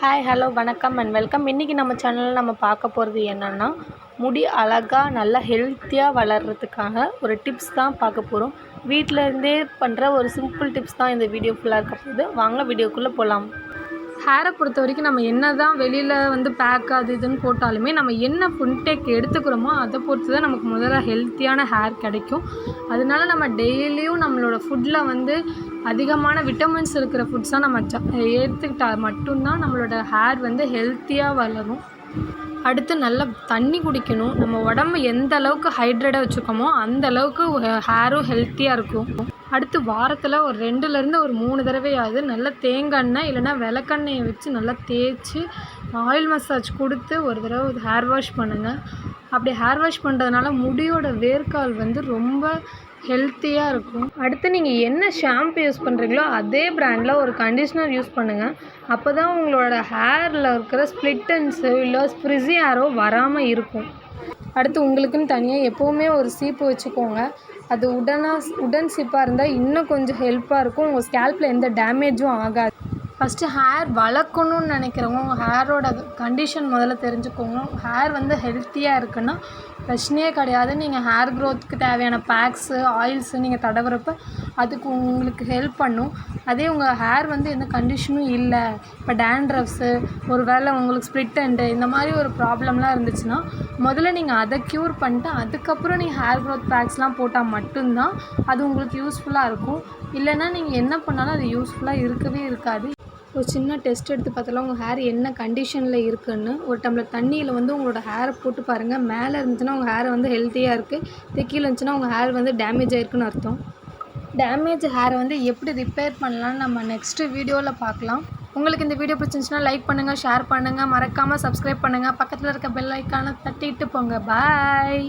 Hi hello வணக்கம் and welcome. இன்றைக்கி நம்ம சேனலில் நம்ம பார்க்க போகிறது என்னென்னா, முடி அழகாக நல்லா ஹெல்த்தியாக வளர்கிறதுக்காக ஒரு டிப்ஸ் தான் பார்க்க போகிறோம். வீட்டில் இருந்தே பண்ணுற ஒரு சிம்பிள் டிப்ஸ் தான் இந்த வீடியோ ஃபுல்லாக இருக்க போகுது. வாங்க வீடியோக்குள்ளே போகலாம். ஹேரை பொறுத்த வரைக்கும் நம்ம என்ன தான் வெளியில் பேக் அது இதுன்னு போட்டாலுமே நம்ம என்ன இன்டேக் எடுத்துக்கிறோமோ அதை பொறுத்து தான் நமக்கு முதல்ல ஹெல்த்தியான ஹேர் கிடைக்கும். அதனால நம்ம டெய்லியும் நம்மளோட ஃபுட்டில் அதிகமான விட்டமின்ஸ் இருக்கிற ஃபுட்ஸாக நம்ம எடுத்துக்கிட்டால் மட்டும்தான் நம்மளோட ஹேர் ஹெல்த்தியாக வளரும். அடுத்து நல்லா தண்ணி குடிக்கணும். நம்ம உடம்பு எந்த அளவுக்கு ஹைட்ரேட்டாக வச்சுக்கோமோ அந்த அளவுக்கு ஹேரும் ஹெல்த்தியாக இருக்கும். அடுத்து வாரத்தில் ஒரு 2லேருந்து ஒரு 3 தடவையாவது நல்லா தேங்காய் எண்ணெய் இல்லைனா விளக்கெண்ணெயை வச்சு நல்லா தேய்ச்சி ஆயில் மசாஜ் கொடுத்து ஒரு தடவை ஹேர் வாஷ் பண்ணுங்கள். அப்படி ஹேர் வாஷ் பண்ணுறதுனால முடியோட வேர்க்கால் ரொம்ப ஹெல்த்தியாக இருக்கும். அடுத்து நீங்கள் என்ன ஷாம்பு யூஸ் பண்ணுறீங்களோ அதே பிராண்டில் ஒரு கண்டிஷ்னர் யூஸ் பண்ணுங்கள். அப்போ தான் உங்களோட ஹேரில் இருக்கிற ஸ்ப்ளிட் எண்ட்ஸு இல்லை ஃப்ரிஸி ஹேரோ வராமல் இருக்கும். அடுத்து உங்களுக்குன்னு தனியாக எப்போவுமே ஒரு சீப்பு வச்சுக்கோங்க. அது உடன் சீப்பாக இருந்தால் இன்னும் கொஞ்சம் ஹெல்ப்பாக இருக்கும். உங்கள் ஸ்கேல்பில் எந்த டேமேஜும் ஆகாது. ஃபஸ்ட்டு ஹேர் வளர்க்கணுன்னு நினைக்கிறவங்க உங்கள் ஹேரோட கண்டிஷன் முதல்ல தெரிஞ்சுக்கோங்க. ஹேர் ஹெல்த்தியாக இருக்குன்னா பிரச்சனையே கிடையாது. நீங்கள் ஹேர் க்ரோத்துக்கு தேவையான பேக்ஸு ஆயில்ஸு நீங்கள் தடவுறப்ப அதுக்கு உங்களுக்கு ஹெல்ப் பண்ணும். அதே உங்கள் ஹேர் எந்த கண்டிஷனும் இல்லை, இப்போ டேண்ட்ரஃப்ஸு ஒரு வேளை உங்களுக்கு ஸ்ப்ளிட் எண்டு இந்த மாதிரி ஒரு ப்ராப்ளம்லாம் இருந்துச்சுன்னா முதல்ல நீங்கள் அதை க்யூர் பண்ணிட்டு அதுக்கப்புறம் நீங்கள் ஹேர் க்ரோத் பேக்ஸ்லாம் போட்டால் மட்டும்தான் அது உங்களுக்கு யூஸ்ஃபுல்லாக இருக்கும். இல்லைன்னா நீங்கள் என்ன பண்ணாலும் அது யூஸ்ஃபுல்லாக இருக்கவே இருக்காது. ஒரு சின்ன டெஸ்ட் எடுத்து பார்த்தாலும் உங்கள் ஹேர் என்ன கண்டிஷனில் இருக்குதுன்னு ஒரு டம்ளர் தண்ணியில் உங்களோட ஹேரை போட்டு பாருங்கள். மேலே இருந்துச்சுன்னா உங்கள் ஹேர் ஹெல்த்தியாக இருக்குது, கீழே இருந்துச்சுன்னா உங்கள் ஹேர் டேமேஜ் ஆகிருக்குன்னு அர்த்தம். டேமேஜ் ஹேரை எப்படி ரிப்பேர் பண்ணலான்னு நம்ம நெக்ஸ்ட்டு வீடியோவில் பார்க்கலாம். உங்களுக்கு இந்த வீடியோ பிடிச்சிருந்துச்சுன்னா லைக் பண்ணுங்கள், ஷேர் பண்ணுங்கள், மறக்காமல் சப்ஸ்கிரைப் பண்ணுங்கள், பக்கத்தில் இருக்க பெல் ஐக்கானை தட்டிட்டு போங்க. பாய்.